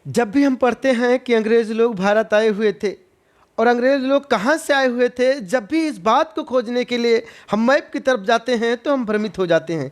जब भी हम पढ़ते हैं कि अंग्रेज़ लोग भारत आए हुए थे और अंग्रेज़ लोग कहाँ से आए हुए थे, जब भी इस बात को खोजने के लिए हम मैप की तरफ जाते हैं तो हम भ्रमित हो जाते हैं।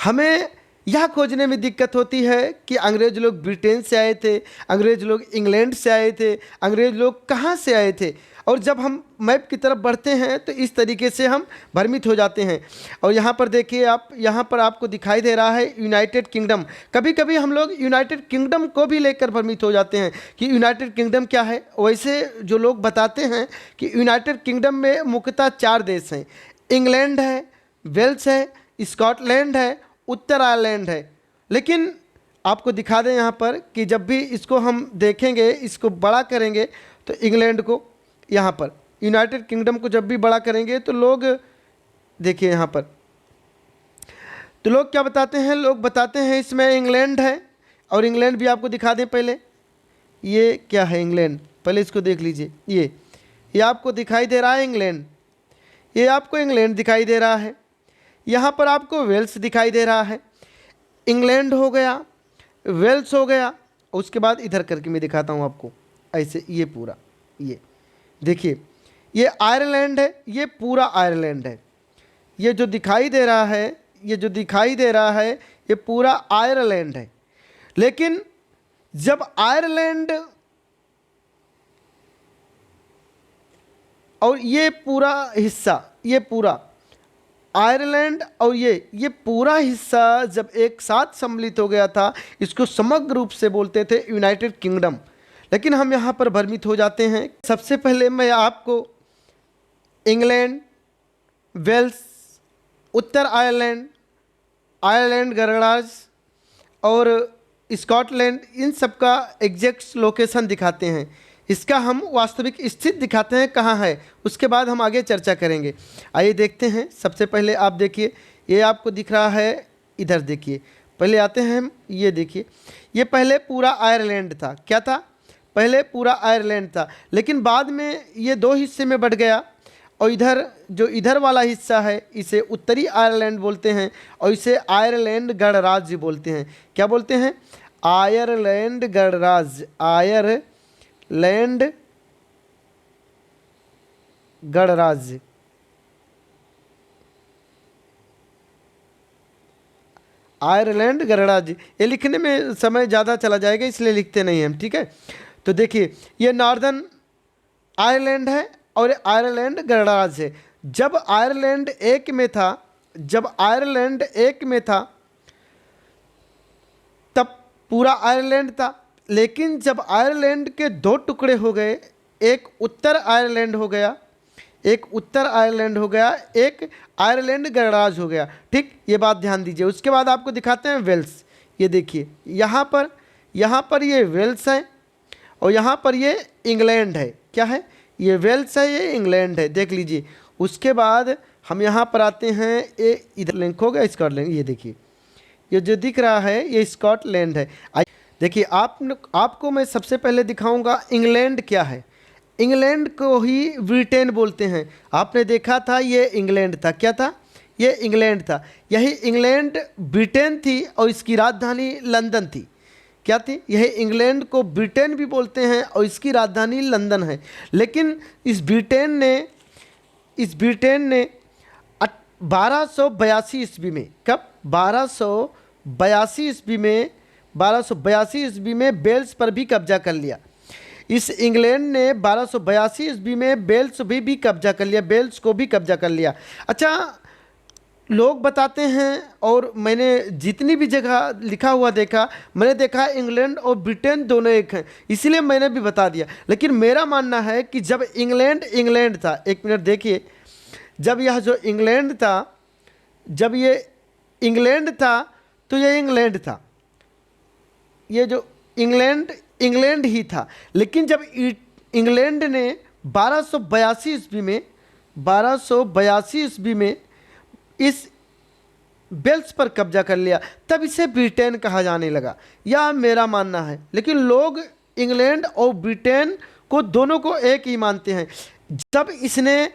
हमें यह खोजने में दिक्कत होती है कि अंग्रेज़ लोग ब्रिटेन से आए थे, अंग्रेज़ लोग इंग्लैंड से आए थे, अंग्रेज़ लोग कहाँ से आए थे। और जब हम मैप की तरफ बढ़ते हैं तो इस तरीके से हम भ्रमित हो जाते हैं। और यहाँ पर देखिए आप, यहाँ पर आपको दिखाई दे रहा है यूनाइटेड किंगडम। कभी कभी हम लोग यूनाइटेड किंगडम को भी लेकर भ्रमित हो जाते हैं कि यूनाइटेड किंगडम क्या है। वैसे जो लोग बताते हैं कि यूनाइटेड किंगडम में मुख्यतः 4 देश हैं, इंग्लैंड है, वेल्स है, स्कॉटलैंड है, उत्तर आयरलैंड है। लेकिन आपको दिखा दें यहाँ पर कि जब भी इसको हम देखेंगे, इसको बड़ा करेंगे तो इंग्लैंड को, यहाँ पर यूनाइटेड किंगडम को जब भी बड़ा करेंगे तो लोग देखिए यहाँ पर, तो लोग क्या बताते हैं, लोग बताते हैं इसमें इंग्लैंड है। और इंग्लैंड भी आपको दिखा दें पहले, ये क्या है इंग्लैंड, पहले इसको देख लीजिए। ये आपको दिखाई दे रहा है इंग्लैंड, ये आपको इंग्लैंड दिखाई दे रहा है। यहाँ पर आपको वेल्स दिखाई दे रहा है। इंग्लैंड हो गया, वेल्स हो गया, उसके बाद इधर करके मैं दिखाता हूँ आपको ऐसे, ये पूरा, ये देखिए, ये आयरलैंड है, ये पूरा आयरलैंड है। ये जो दिखाई दे रहा है, ये जो दिखाई दे रहा है, ये पूरा आयरलैंड है। लेकिन जब आयरलैंड और ये पूरा हिस्सा, ये पूरा आयरलैंड और ये पूरा हिस्सा जब एक साथ सम्मिलित हो गया था, इसको समग्र रूप से बोलते थे यूनाइटेड किंगडम। लेकिन हम यहाँ पर भ्रमित हो जाते हैं। सबसे पहले मैं आपको इंग्लैंड, वेल्स, उत्तर आयरलैंड, आयरलैंड गणराज्य और स्कॉटलैंड, इन सब का एग्जैक्ट लोकेशन दिखाते हैं। इसका हम वास्तविक स्थिति दिखाते हैं कहाँ है, उसके बाद हम आगे चर्चा करेंगे। आइए देखते हैं। सबसे पहले आप देखिए, ये आपको दिख रहा है, इधर देखिए, पहले आते हैं हम, ये देखिए, ये पहले पूरा आयरलैंड था। क्या था? पहले पूरा आयरलैंड था, लेकिन बाद में ये 2 हिस्से में बढ़ गया। और इधर जो इधर वाला हिस्सा है, इसे उत्तरी आयरलैंड बोलते हैं और इसे आयरलैंड गणराज्य बोलते हैं। क्या बोलते हैं? आयरलैंड गणराज्य, आयरलैंड गणराज्य। आयरलैंड गणराज्य, ये लिखने में समय ज़्यादा चला जाएगा इसलिए लिखते नहीं हम, ठीक है। तो देखिए, ये नॉर्दर्न आयरलैंड है और आयरलैंड गणराज्य है। जब आयरलैंड एक में था, जब आयरलैंड एक में था तब पूरा आयरलैंड था। लेकिन जब आयरलैंड के 2 टुकड़े हो गए, एक उत्तर आयरलैंड हो गया, एक उत्तर आयरलैंड हो गया, एक आयरलैंड गणराज्य हो गया। ठीक, ये बात ध्यान दीजिए। उसके बाद आपको दिखाते हैं वेल्स। ये देखिए, यहाँ पर ये वेल्स है और यहाँ पर ये इंग्लैंड है। क्या है? ये वेल्स है, ये इंग्लैंड है, देख लीजिए। उसके बाद हम यहाँ पर आते हैं, ये इधर लिंक हो गया स्कॉटलैंड। ये देखिए, ये जो दिख रहा है ये स्कॉटलैंड है। देखिए, आपको मैं सबसे पहले दिखाऊंगा इंग्लैंड क्या है। इंग्लैंड को ही ब्रिटेन बोलते हैं। आपने देखा था ये इंग्लैंड था। क्या था? ये इंग्लैंड था। यही इंग्लैंड ब्रिटेन थी और इसकी राजधानी लंदन थी। क्या थी? यही इंग्लैंड को ब्रिटेन भी बोलते हैं और इसकी राजधानी लंदन है। लेकिन इस ब्रिटेन ने 1282 ईस्वी में, कब? 1282 ईस्वी में, 1282 ईस्वी में वेल्स पर भी कब्जा कर लिया। इस इंग्लैंड ने 1282 ईस्वी में वेल्स भी कब्जा कर लिया, वेल्स को भी कब्जा कर लिया। अच्छा, लोग बताते हैं और मैंने जितनी भी जगह लिखा हुआ देखा, मैंने देखा इंग्लैंड और ब्रिटेन दोनों एक हैं, इसलिए मैंने भी बता दिया। लेकिन मेरा मानना है कि जब इंग्लैंड था, 1 मिनट देखिए, जब यह जो इंग्लैंड था, जब ये इंग्लैंड था तो ये इंग्लैंड था, ये जो इंग्लैंड ही था। लेकिन जब इंग्लैंड ने 1282 ईस्वी में इस वेल्स पर कब्जा कर लिया, तब इसे ब्रिटेन कहा जाने लगा। यह मेरा मानना है। लेकिन लोग इंग्लैंड और ब्रिटेन को दोनों को एक ही मानते हैं। जब इसने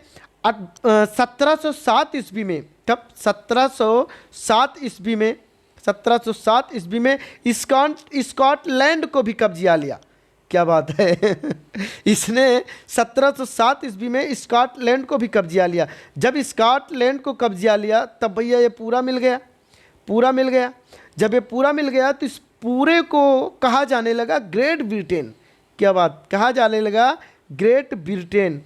1707 ईस्वी में, कब? 1707 ईस्वी में 1707 ईस्वी में स्कॉटलैंड को भी कब्जा लिया। क्या बात है इसने 1707 ईस्वी में स्कॉटलैंड को भी कब्जा लिया। जब स्कॉटलैंड को कब्जा लिया तब भैया ये पूरा मिल गया, पूरा मिल गया। जब ये पूरा मिल गया तो इस पूरे को कहा जाने लगा ग्रेट ब्रिटेन। क्या बात, कहा जाने लगा ग्रेट ब्रिटेन,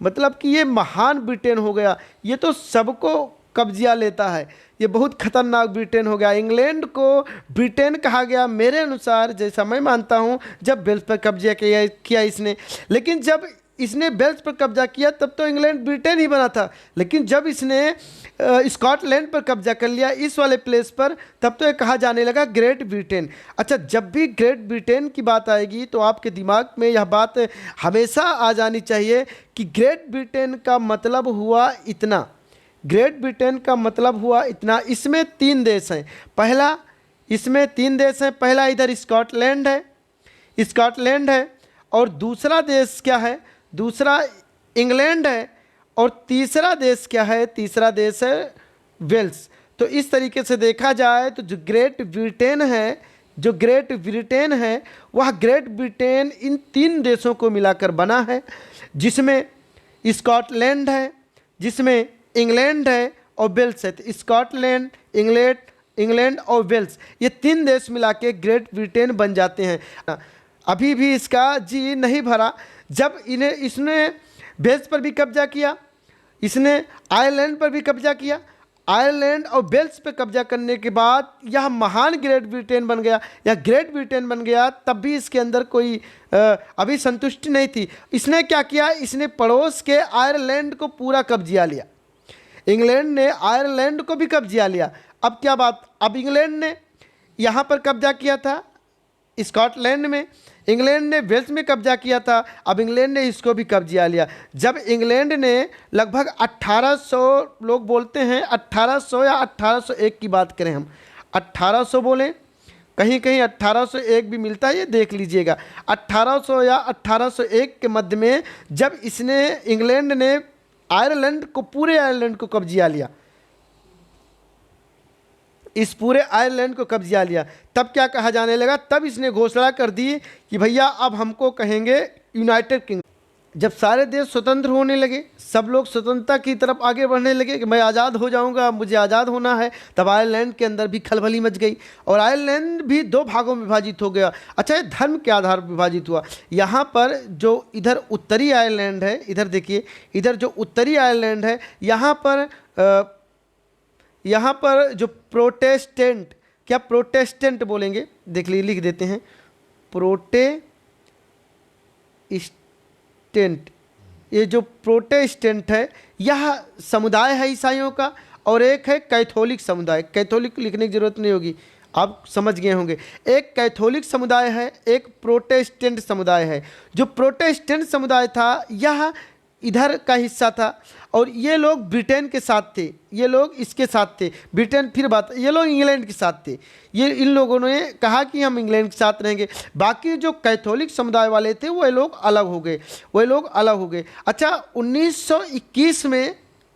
मतलब कि ये महान ब्रिटेन हो गया। ये तो सबको कब्जा लेता है, ये बहुत खतरनाक ब्रिटेन हो गया। इंग्लैंड को ब्रिटेन कहा गया मेरे अनुसार, जैसा मैं मानता हूँ, जब वेल्स पर कब्जा किया इसने। लेकिन जब इसने वेल्स पर कब्जा किया तब तो इंग्लैंड ब्रिटेन ही बना था, लेकिन जब इसने स्कॉटलैंड पर कब्जा कर लिया इस वाले प्लेस पर, तब तो ये कहा जाने लगा ग्रेट ब्रिटेन। अच्छा, जब भी ग्रेट ब्रिटेन की बात आएगी तो आपके दिमाग में यह बात हमेशा आ जानी चाहिए कि ग्रेट ब्रिटेन का मतलब हुआ इतना, ग्रेट ब्रिटेन का मतलब हुआ इतना। इसमें 3 देश हैं। पहला, इसमें 3 देश हैं। पहला इधर स्कॉटलैंड है, स्कॉटलैंड है, और दूसरा देश क्या है, दूसरा इंग्लैंड है, और तीसरा देश क्या है, तीसरा देश है वेल्स। तो इस तरीके से देखा जाए तो जो ग्रेट ब्रिटेन है, जो ग्रेट ब्रिटेन है, वह ग्रेट ब्रिटेन इन 3 देशों को मिलाकर बना है, जिसमें स्कॉटलैंड है, जिसमें इंग्लैंड है और वेल्स है। तो स्कॉटलैंड, इंग्लैंड और वेल्स, ये 3 देश मिला के ग्रेट ब्रिटेन बन जाते हैं। अभी भी इसका जी नहीं भरा। जब इसने वेल्स पर भी कब्जा किया, इसने आयरलैंड पर भी कब्जा किया, आयरलैंड और वेल्स पर कब्जा करने के बाद यह महान ग्रेट ब्रिटेन बन गया, यह ग्रेट ब्रिटेन बन गया। तब भी इसके अंदर कोई अभी संतुष्टि नहीं थी। इसने क्या किया, इसने पड़ोस के आयरलैंड को पूरा कब्जा लिया। इंग्लैंड ने आयरलैंड को भी कब्जा लिया। अब क्या बात, अब इंग्लैंड ने यहाँ पर कब्जा किया था स्कॉटलैंड में, इंग्लैंड ने वेल्स में कब्जा किया था, अब इंग्लैंड ने इसको भी कब्जा लिया। जब इंग्लैंड ने लगभग 1800, लोग बोलते हैं 1800 या 1801 की बात करें, हम 1800 बोलें, कहीं कहीं 1801 भी मिलता है, ये देख लीजिएगा। 1800 या 1801 के मध्य में जब इसने, इंग्लैंड ने आयरलैंड को, पूरे आयरलैंड को कब्जा लिया, इस पूरे आयरलैंड को कब्जा लिया, तब क्या कहा जाने लगा, तब इसने घोषणा कर दी कि भैया अब हमको कहेंगे यूनाइटेड किंगडम। जब सारे देश स्वतंत्र होने लगे, सब लोग स्वतंत्रता की तरफ आगे बढ़ने लगे कि मैं आज़ाद हो जाऊंगा, मुझे आज़ाद होना है, तब आयरलैंड के अंदर भी खलबली मच गई और आयरलैंड भी 2 भागों में विभाजित हो गया। अच्छा, ये धर्म के आधार पर विभाजित हुआ। यहाँ पर जो इधर उत्तरी आयरलैंड है, इधर देखिए, इधर जो उत्तरी आयरलैंड है, यहाँ पर जो प्रोटेस्टेंट, क्या प्रोटेस्टेंट बोलेंगे, देख लीजिए, लिख देते हैं प्रोटेस्टेंट। ये जो प्रोटेस्टेंट है यह समुदाय है ईसाइयों का, और एक है कैथोलिक समुदाय। कैथोलिक लिखने की जरूरत नहीं होगी, आप समझ गए होंगे। एक कैथोलिक समुदाय है, एक प्रोटेस्टेंट समुदाय है। जो प्रोटेस्टेंट समुदाय था यह इधर का हिस्सा था, और ये लोग ब्रिटेन के साथ थे, ये लोग इसके साथ थे, ब्रिटेन फिर बात, ये लोग इंग्लैंड के साथ थे। ये इन लोगों ने कहा कि हम इंग्लैंड के साथ रहेंगे। बाकी जो कैथोलिक समुदाय वाले थे वह लोग अलग हो गए, वह लोग अलग हो गए। अच्छा,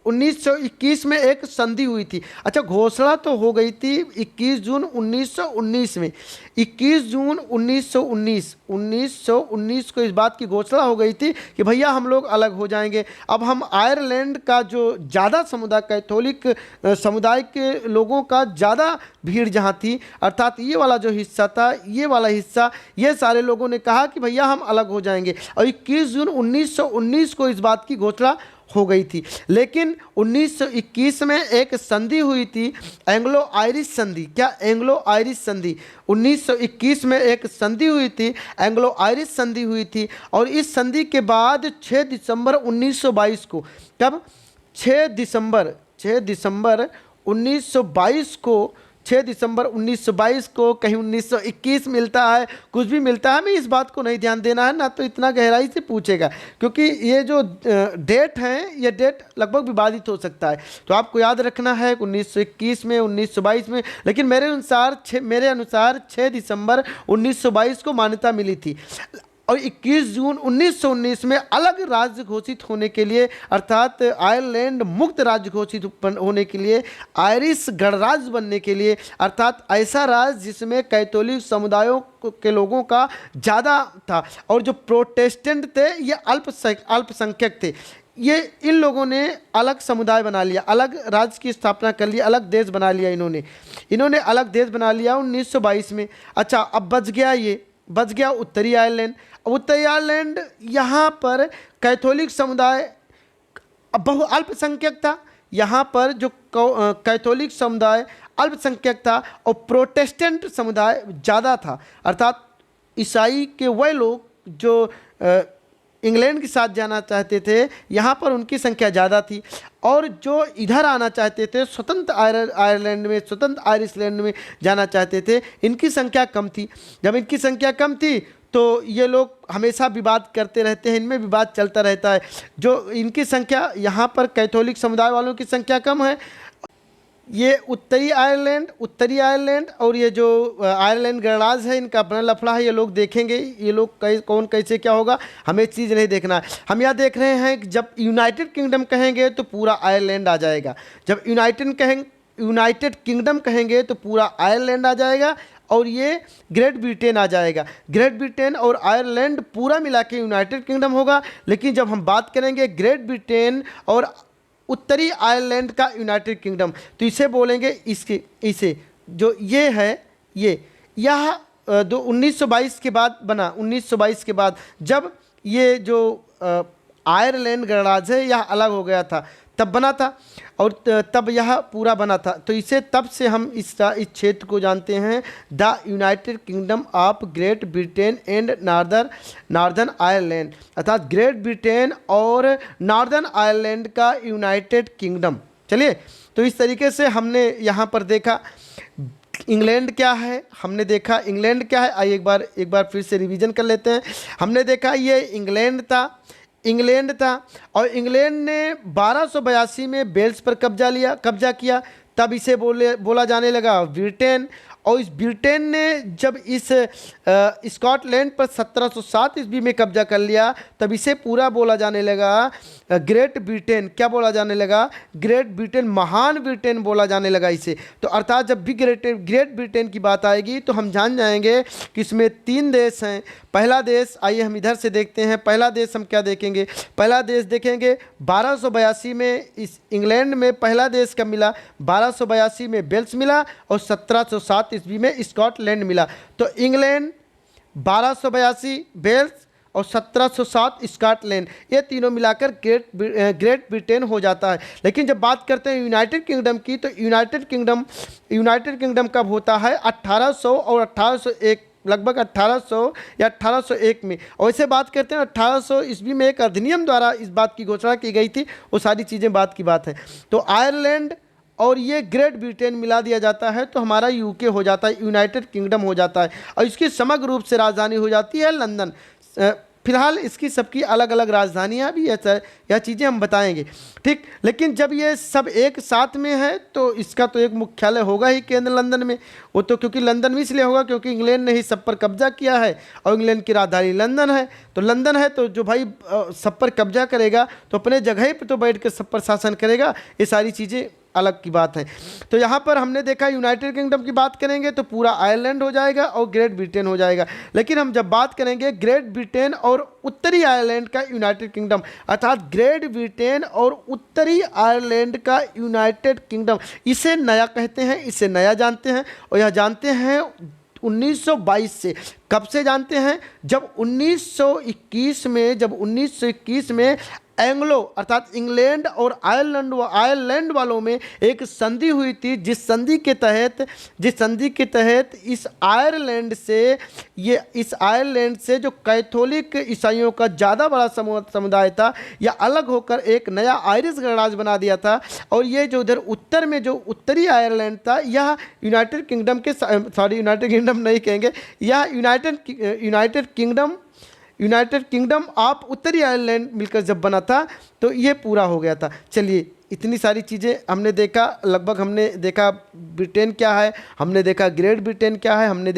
1921 में एक संधि हुई थी। अच्छा, घोषणा तो हो गई थी 21 जून 1919 में, 21 जून 1919 को इस बात की घोषणा हो गई थी कि भैया हम लोग अलग हो जाएंगे। अब हम आयरलैंड का जो ज़्यादा समुदाय, कैथोलिक समुदाय के लोगों का ज़्यादा भीड़ जहाँ थी, अर्थात ये वाला जो हिस्सा था, ये वाला हिस्सा, ये सारे लोगों ने कहा कि भैया हम अलग हो जाएंगे, और 21 जून 1919 को इस बात की घोषणा हो गई थी। लेकिन 1921 में एक संधि हुई थी, एंग्लो आयरिश संधि। क्या एंग्लो आयरिश संधि? 1921 में एक संधि हुई थी, एंग्लो आयरिश संधि हुई थी, और इस संधि के बाद 6 दिसंबर 1922 को, कब 6 दिसंबर 1922 को, 6 दिसंबर 1922 को, कहीं 1921 मिलता है, कुछ भी मिलता है, हमें इस बात को नहीं ध्यान देना है ना, तो इतना गहराई से पूछेगा, क्योंकि ये जो डेट है, ये डेट लगभग विवादित हो सकता है। तो आपको याद रखना है 1921 में, 1922 में, लेकिन मेरे अनुसार 6 दिसंबर 1922 को मान्यता मिली थी। और 21 जून 1919 में अलग राज्य घोषित होने के लिए, अर्थात आयरलैंड मुक्त राज्य घोषित होने के लिए, आयरिश गणराज्य बनने के लिए, अर्थात ऐसा राज्य जिसमें कैथोलिक समुदायों के लोगों का ज़्यादा था और जो प्रोटेस्टेंट थे ये अल्पसंख्यक थे, ये इन लोगों ने अलग समुदाय बना लिया, अलग राज्य की स्थापना कर लिया, अलग देश बना लिया। इन्होंने अलग देश बना लिया 1922 में। अच्छा, अब बच गया उत्तरी आयरलैंड। उत्तरी आयरलैंड यहाँ पर कैथोलिक समुदाय बहु अल्पसंख्यक था, यहाँ पर जो कैथोलिक समुदाय अल्पसंख्यक था और प्रोटेस्टेंट समुदाय ज़्यादा था, अर्थात ईसाई के वह लोग जो इंग्लैंड के साथ जाना चाहते थे, यहाँ पर उनकी संख्या ज़्यादा थी, और जो इधर आना चाहते थे स्वतंत्र आयरलैंड में, स्वतंत्र आयरिशलैंड में जाना चाहते थे, इनकी संख्या कम थी। जब इनकी संख्या कम थी तो ये लोग हमेशा विवाद करते रहते हैं, इनमें विवाद चलता रहता है। जो इनकी संख्या, यहाँ पर कैथोलिक समुदाय वालों की संख्या कम है, ये उत्तरी आयरलैंड और ये जो आयरलैंड गणराज्य है, इनका अपना लफड़ा है। ये लोग देखेंगे, ये लोग कौन कैसे क्या होगा, हमें चीज़ नहीं देखना है। हम यह देख रहे हैं कि जब यूनाइटेड किंगडम कहेंगे तो पूरा आयरलैंड आ जाएगा, जब यूनाइटेड किंगडम कहेंगे तो पूरा आयरलैंड आ जाएगा, और ये ग्रेट ब्रिटेन आ जाएगा। ग्रेट ब्रिटेन और आयरलैंड पूरा मिला के यूनाइटेड किंगडम होगा। लेकिन जब हम बात करेंगे ग्रेट ब्रिटेन और उत्तरी आयरलैंड का यूनाइटेड किंगडम, तो इसे बोलेंगे इसे जो ये है, यह 1922 के बाद बना। 1922 के बाद जब ये जो आयरलैंड गणराज्य है यह अलग हो गया था, तब बना था, और तब यह पूरा बना था। तो इसे तब से हम इस क्षेत्र को जानते हैं the United kingdom of great Britain and northern Ireland, अर्थात ग्रेट ब्रिटेन और नॉर्दर्न आयरलैंड का यूनाइटेड किंगडम। चलिए, तो इस तरीके से हमने यहाँ पर देखा इंग्लैंड क्या है, हमने देखा इंग्लैंड क्या है। आइए एक बार फिर से रिवीजन कर लेते हैं। हमने देखा ये इंग्लैंड था और इंग्लैंड ने 1282 में वेल्स पर कब्जा किया, तब इसे बोला जाने लगा ब्रिटेन। और इस ब्रिटेन ने जब इस स्कॉटलैंड पर 1707 ईस्वी में कब्जा कर लिया, तब इसे पूरा बोला जाने लगा ग्रेट ब्रिटेन। क्या बोला जाने लगा? ग्रेट ब्रिटेन, महान ब्रिटेन बोला जाने लगा इसे। तो अर्थात जब भी ग्रेट ब्रिटेन की बात आएगी तो हम जान जाएंगे कि इसमें 3 देश हैं। पहला देश, आइए हम इधर से देखते हैं, पहला देश हम क्या देखेंगे? पहला देश देखेंगे 1282 में इस इंग्लैंड में पहला देश कब मिला? 1282 में वेल्स मिला और 1707 ईस्वी में स्कॉटलैंड मिला। तो इंग्लैंड, 1282 वेल्स और 1707 स्कॉटलैंड, ये तीनों मिलाकर ग्रेट ब्रिटेन हो जाता है। लेकिन जब बात करते हैं यूनाइटेड किंगडम की, तो यूनाइटेड किंगडम कब होता है? 1800 और 1801, लगभग 1800 या 1801 में। और इसे बात करते हैं 1800 ईस्वी में एक अधिनियम द्वारा इस बात की घोषणा की गई थी। वो सारी चीज़ें बात की बात है। तो आयरलैंड और ये ग्रेट ब्रिटेन मिला दिया जाता है तो हमारा यूके हो जाता है, यूनाइटेड किंगडम हो जाता है, और इसकी समग्र रूप से राजधानी हो जाती है लंदन। फिलहाल इसकी सबकी अलग अलग राजधानियाँ भी है, यह चीज़ें हम बताएंगे, ठीक। लेकिन जब ये सब एक साथ में है तो इसका तो एक मुख्यालय होगा ही केंद्र लंदन में। वो तो क्योंकि लंदन में इसलिए होगा क्योंकि इंग्लैंड ने ही सब पर कब्जा किया है और इंग्लैंड की राजधानी लंदन है। तो लंदन है तो जो भाई सब पर कब्जा करेगा तो अपने जगह पर तो बैठ कर सब पर शासन करेगा। ये सारी चीज़ें अलग की बात है। तो यहाँ पर हमने देखा यूनाइटेड किंगडम की बात करेंगे तो पूरा आयरलैंड हो जाएगा और ग्रेट ब्रिटेन हो जाएगा। लेकिन हम जब बात करेंगे ग्रेट ब्रिटेन और उत्तरी आयरलैंड का यूनाइटेड किंगडम, अर्थात ग्रेट ब्रिटेन और उत्तरी आयरलैंड का यूनाइटेड किंगडम, इसे नया कहते हैं, इसे नया जानते हैं। और यह जानते हैं 1922 से। कब से जानते हैं? जब 1921 में एंग्लो अर्थात इंग्लैंड और आयरलैंड वालों में एक संधि हुई थी, जिस संधि के तहत इस आयरलैंड से जो कैथोलिक ईसाइयों का ज़्यादा बड़ा समुदाय था, यह अलग होकर एक नया आयरिश गणराज्य बना दिया था। और ये जो उधर उत्तर में जो उत्तरी आयरलैंड था, यह यूनाइटेड किंगडम नहीं कहेंगे, यह यूनाइटेड किंगडम ऑफ उत्तरी आयरलैंड मिलकर जब बना था तो ये पूरा हो गया था। चलिए, इतनी सारी चीज़ें हमने देखा। लगभग हमने देखा ब्रिटेन क्या है, हमने देखा ग्रेट ब्रिटेन क्या है, हमने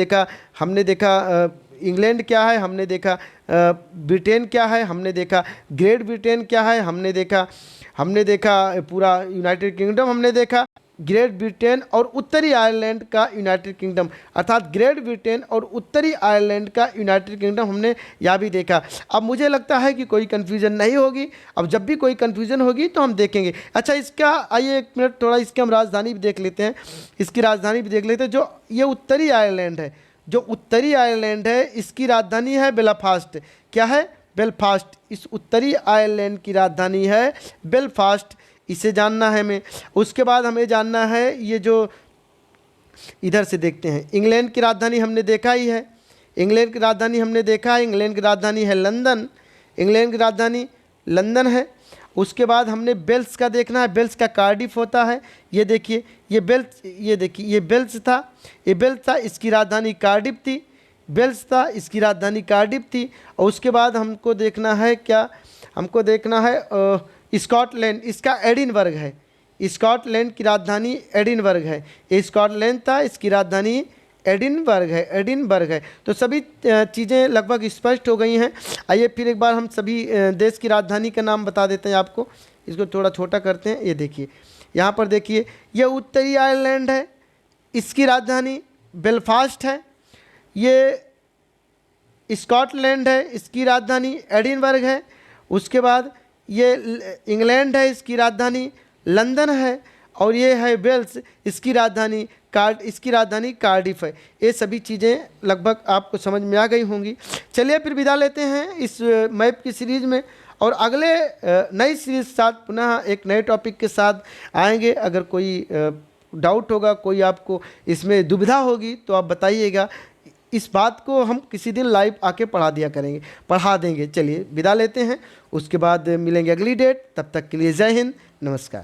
देखा इंग्लैंड क्या है हमने देखा, ब्रिटेन क्या है हमने देखा, ग्रेट ब्रिटेन क्या है हमने देखा पूरा यूनाइटेड किंगडम हमने देखा, ग्रेट ब्रिटेन और उत्तरी आयरलैंड का यूनाइटेड किंगडम, अर्थात ग्रेट ब्रिटेन और उत्तरी आयरलैंड का यूनाइटेड किंगडम हमने यह भी देखा। अब मुझे लगता है कि कोई कन्फ्यूज़न नहीं होगी। अब जब भी कोई कन्फ्यूज़न होगी तो हम देखेंगे। अच्छा, इसका आइए एक मिनट थोड़ा इसकी हम राजधानी भी देख लेते हैं, इसकी राजधानी भी देख लेते हैं। जो ये उत्तरी आयरलैंड है, जो उत्तरी आयरलैंड है, इसकी राजधानी है बेलफास्ट। क्या है? बेलफास्ट। इस उत्तरी आयरलैंड की राजधानी है बेलफास्ट। इसे जानना है हमें। उसके बाद हमें जानना है, ये जो इधर से देखते हैं, इंग्लैंड की राजधानी हमने देखा ही है, इंग्लैंड की राजधानी हमने देखा है, इंग्लैंड की राजधानी है लंदन, इंग्लैंड की राजधानी लंदन है। उसके बाद हमने बेल्स का देखना है, बेल्स का कार्डिफ होता है। ये देखिए, ये बेल्स, ये देखिए ये बेल्स था, ये बेल्स था, इसकी राजधानी कार्डिफ थी, बेल्स था, इसकी राजधानी कार्डिफ थी। और उसके बाद हमको देखना है क्या, हमको देखना है स्कॉटलैंड, इसका एडिनबर्ग है, स्कॉटलैंड की राजधानी एडिनबर्ग है। ये स्कॉटलैंड था, इसकी राजधानी एडिनबर्ग है, एडिनबर्ग है। तो सभी चीज़ें लगभग स्पष्ट हो गई हैं। आइए फिर एक बार हम सभी देश की राजधानी का नाम बता देते हैं आपको। इसको थोड़ा छोटा करते हैं। ये देखिए, यहाँ पर देखिए, ये उत्तरी आयरलैंड है, इसकी राजधानी बेलफास्ट है। ये स्कॉटलैंड है, इसकी राजधानी एडिनबर्ग है। उसके बाद ये इंग्लैंड है, इसकी राजधानी लंदन है। और ये है वेल्स, इसकी राजधानी कार्डिफ है। ये सभी चीज़ें लगभग आपको समझ में आ गई होंगी। चलिए फिर विदा लेते हैं इस मैप की सीरीज़ में, और अगले नई सीरीज़ के साथ पुनः एक नए टॉपिक के साथ आएंगे। अगर कोई डाउट होगा, कोई आपको इसमें दुविधा होगी तो आप बताइएगा। इस बात को हम किसी दिन लाइव आके पढ़ा देंगे। चलिए विदा लेते हैं, उसके बाद मिलेंगे अगली डेट। तब तक के लिए जय हिंद, नमस्कार।